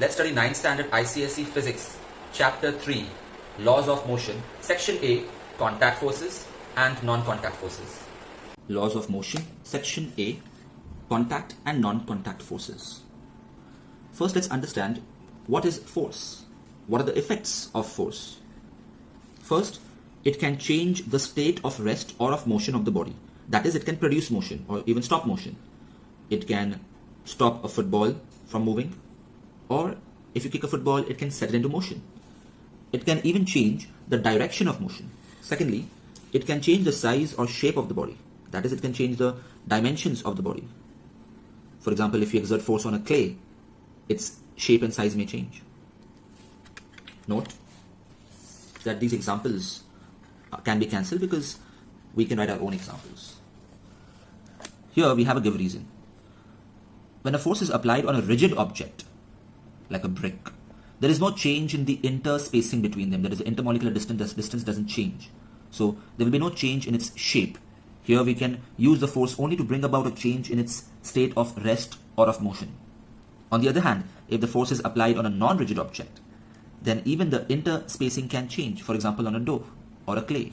Let's study 9th standard ICSE Physics, Chapter 3, Laws of Motion, Section A, Contact Forces and Non-Contact Forces. Laws of Motion, Section A, Contact and Non-Contact Forces. First, let's understand what is force. What are the effects of force? First, it can change the state of rest or of motion of the body. That is, it can produce motion or even stop motion. It can stop a football from moving, or if you kick a football, it can set it into motion. It can even change the direction of motion. Secondly, it can change the size or shape of the body. That is, it can change the dimensions of the body. For example, if you exert force on a clay, its shape and size may change. Note that these examples can be cancelled because we can write our own examples. Here we have a give reason. When a force is applied on a rigid object, like a brick, there is no change in the interspacing between them. That is, the intermolecular distance doesn't change. So there will be no change in its shape. Here we can use the force only to bring about a change in its state of rest or of motion. On the other hand, if the force is applied on a non-rigid object, then even the interspacing can change, for example on a dough or a clay.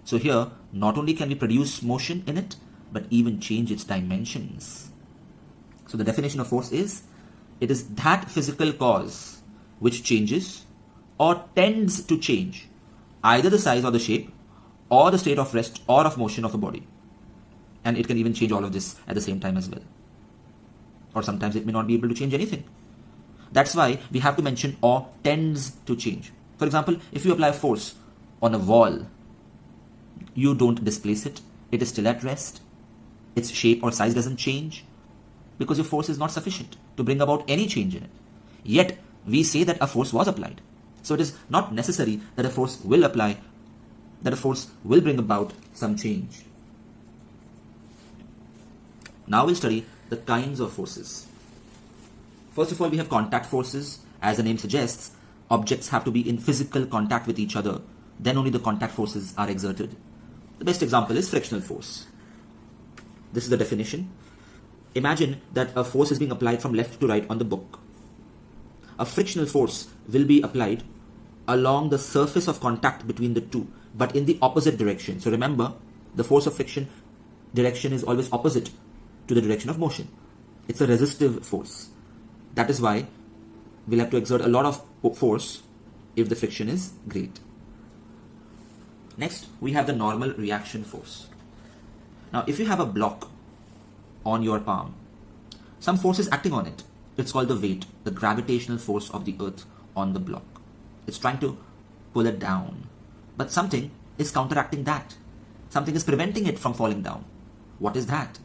So here, not only can we produce motion in it, but even change its dimensions. So the definition of force is, it is that physical cause which changes or tends to change either the size or the shape or the state of rest or of motion of a body. And it can even change all of this at the same time as well. Or sometimes it may not be able to change anything. That's why we have to mention or tends to change. For example, if you apply force on a wall, you don't displace it. It is still at rest. Its shape or size doesn't change because your force is not sufficient to bring about any change in it. Yet, we say that a force was applied. So it is not necessary that a force will bring about some change. Now we'll study the kinds of forces. First of all, we have contact forces. As the name suggests, objects have to be in physical contact with each other. Then only the contact forces are exerted. The best example is frictional force. This is the definition. Imagine that a force is being applied from left to right on the book. A frictional force will be applied along the surface of contact between the two, but in the opposite direction. So remember, the force of friction direction is always opposite to the direction of motion. It's a resistive force. That is why we'll have to exert a lot of force if the friction is great. Next, we have the normal reaction force. Now, if you have a block on your palm, some force is acting on it. It's called the weight, the gravitational force of the earth on the block. It's trying to pull it down. But something is counteracting that. Something is preventing it from falling down. What is that?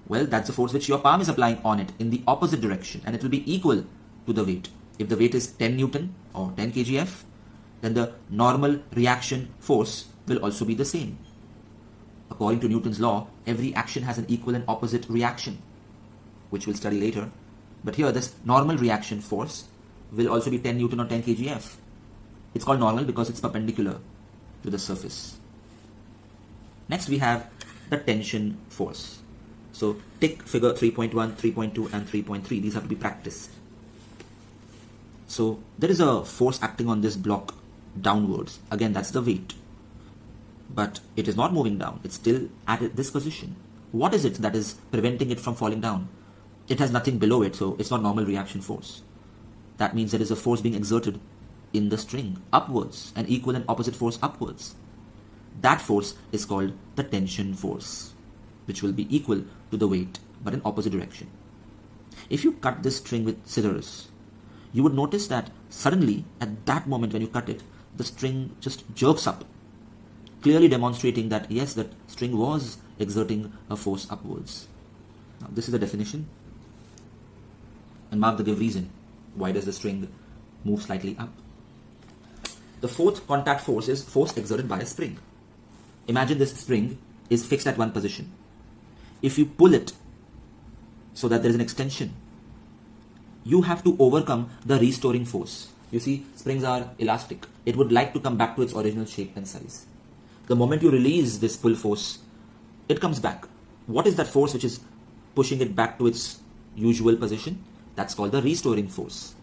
Well, that's the force which your palm is applying on it in the opposite direction, and it will be equal to the weight. If the weight is 10 Newton or 10 kgf, then the normal reaction force will also be the same. According to Newton's law, every action has an equal and opposite reaction, which we'll study later. But here, this normal reaction force will also be 10 Newton or 10 kgf. It's called normal because it's perpendicular to the surface. Next, we have the tension force. So, take figure 3.1, 3.2 and 3.3. These have to be practiced. So, there is a force acting on this block downwards. Again, that's the weight. But it is not moving down. It's still at this position. What is it that is preventing it from falling down? It has nothing below it, so it's not normal reaction force. That means there is a force being exerted in the string upwards, an equal and opposite force upwards. That force is called the tension force, which will be equal to the weight, but in opposite direction. If you cut this string with scissors, you would notice that suddenly, at that moment when you cut it, the string just jerks up, clearly demonstrating that yes, that string was exerting a force upwards. Now, this is the definition. And mark the give reason. Why does the string move slightly up? The fourth contact force is force exerted by a spring. Imagine this spring is fixed at one position. If you pull it so that there is an extension, you have to overcome the restoring force. You see, springs are elastic. It would like to come back to its original shape and size. The moment you release this pull force, it comes back. What is that force which is pushing it back to its usual position? That's called the restoring force.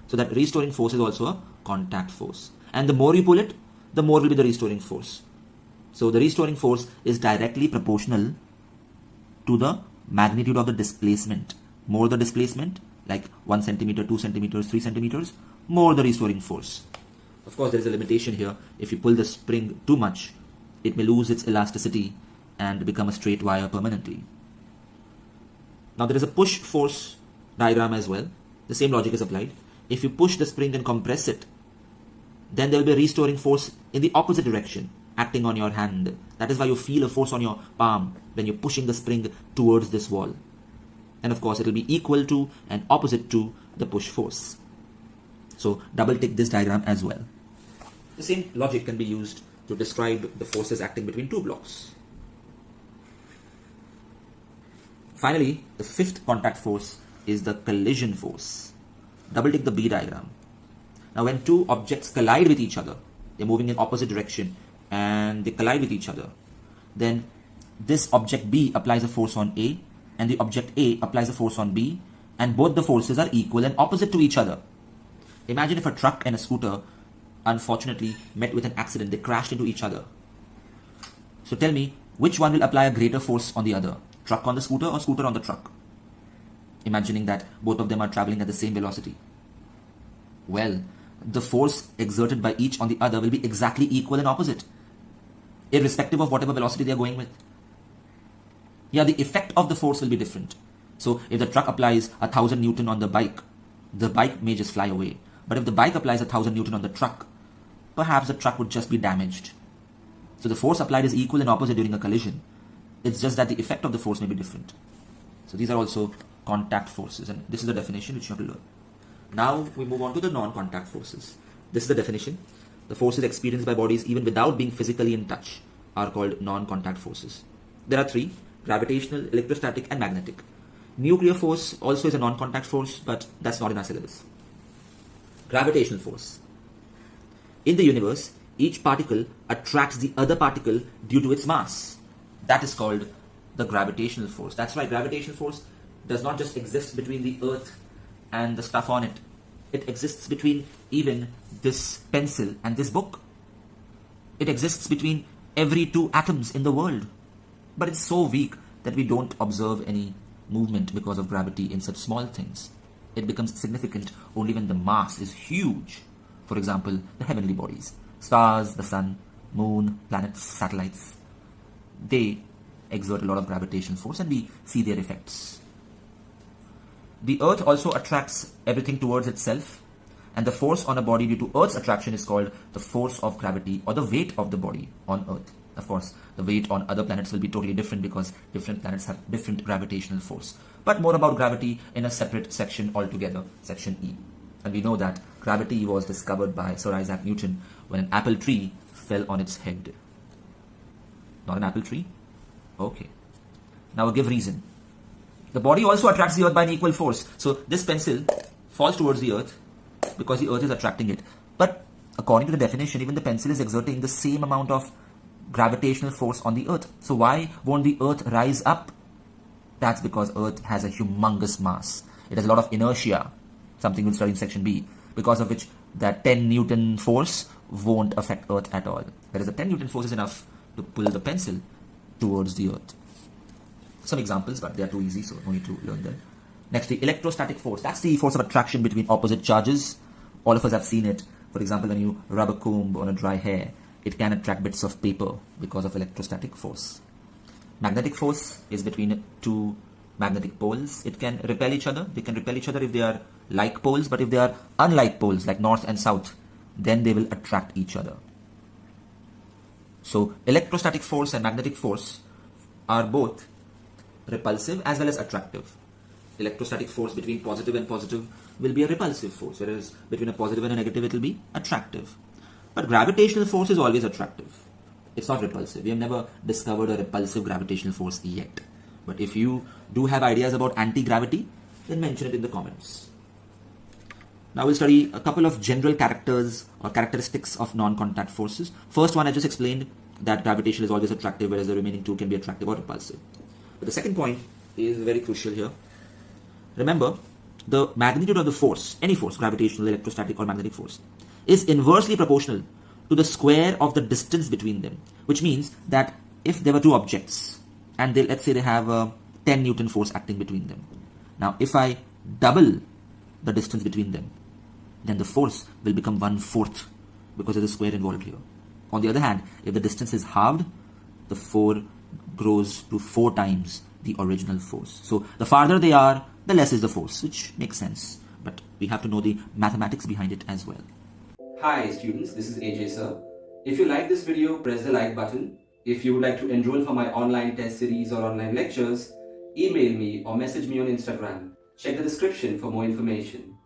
So that restoring force is also a contact force. And the more you pull it, the more will be the restoring force. So the restoring force is directly proportional to the magnitude of the displacement. More the displacement, like 1 centimeter, 2 centimeters, 3 centimeters, more the restoring force. Of course, there is a limitation here. If you pull the spring too much, it may lose its elasticity and become a straight wire permanently. Now there is a push force diagram as well. The same logic is applied. If you push the spring and compress it, then there will be a restoring force in the opposite direction acting on your hand. That is why you feel a force on your palm when you're pushing the spring towards this wall. And of course, it will be equal to and opposite to the push force. So double tick this diagram as well. The same logic can be used to describe the forces acting between two blocks. Finally, the fifth contact force is the collision force. Double tick the B diagram. Now when two objects collide with each other, they're moving in opposite direction and they collide with each other, then this object B applies a force on A and the object A applies a force on B, and both the forces are equal and opposite to each other. Imagine if a truck and a scooter unfortunately met with an accident, they crashed into each other. So tell me, which one will apply a greater force on the other? Truck on the scooter or scooter on the truck? Imagining that both of them are traveling at the same velocity. Well, the force exerted by each on the other will be exactly equal and opposite, irrespective of whatever velocity they are going with. Yeah, the effect of the force will be different. So if the truck applies 1000 Newton on the bike may just fly away. But if the bike applies 1000 Newton on the truck, perhaps the truck would just be damaged. So the force applied is equal and opposite during a collision. It's just that the effect of the force may be different. So these are also contact forces, and this is the definition which you have to learn. Now we move on to the non-contact forces. This is the definition. The forces experienced by bodies even without being physically in touch are called non-contact forces. There are three: gravitational, electrostatic and magnetic. Nuclear force also is a non-contact force, but that's not in our syllabus. Gravitational force. In the universe, each particle attracts the other particle due to its mass. That is called the gravitational force. That's why gravitational force does not just exist between the earth and the stuff on it. It exists between even this pencil and this book. It exists between every two atoms in the world. But it's so weak that we don't observe any movement because of gravity in such small things. It becomes significant only when the mass is huge. For example, the heavenly bodies, stars, the sun, moon, planets, satellites. They exert a lot of gravitational force and we see their effects. The earth also attracts everything towards itself, and the force on a body due to earth's attraction is called the force of gravity or the weight of the body on earth. Of course, the weight on other planets will be totally different because different planets have different gravitational force. But more about gravity in a separate section altogether, section E. And we know that gravity was discovered by Sir Isaac Newton when an apple tree fell on its head. Not an apple tree? Okay. Now I'll give reason. The body also attracts the earth by an equal force. So this pencil falls towards the earth because the earth is attracting it. But according to the definition, even the pencil is exerting the same amount of gravitational force on the earth. So why won't the earth rise up? That's because earth has a humongous mass. It has a lot of inertia, something we'll study in section B, because of which that 10 Newton force won't affect earth at all. Whereas the 10 Newton force is enough to pull the pencil towards the earth. Some examples, but they are too easy, so no need to learn them. Next, the electrostatic force. That's the force of attraction between opposite charges. All of us have seen it. For example, when you rub a comb on a dry hair, it can attract bits of paper because of electrostatic force. Magnetic force is between two magnetic poles. It can repel each other. They can repel each other if they are like poles, but if they are unlike poles, like north and south, then they will attract each other. So electrostatic force and magnetic force are both repulsive as well as attractive. Electrostatic force between positive and positive will be a repulsive force, whereas between a positive and a negative it will be attractive. But gravitational force is always attractive. It's not repulsive. We have never discovered a repulsive gravitational force yet. But if you do have ideas about anti-gravity, then mention it in the comments. Now we'll study a couple of general characters or characteristics of non-contact forces. First one, I just explained that gravitation is always attractive, whereas the remaining two can be attractive or repulsive. But the second point is very crucial here. Remember, the magnitude of the force, any force, gravitational, electrostatic or magnetic force, is inversely proportional to the square of the distance between them, which means that if there were two objects and let's say they have a 10 Newton force acting between them. Now if I double the distance between them, then the force will become 1/4 because there's a square involved here. On the other hand, if the distance is halved, the force grows to 4 times the original force. So the farther they are, the less is the force, which makes sense. But we have to know the mathematics behind it as well. Hi students, this is AJ sir. If you like this video, press the like button. If you would like to enroll for my online test series or online lectures, email me or message me on Instagram. Check the description for more information.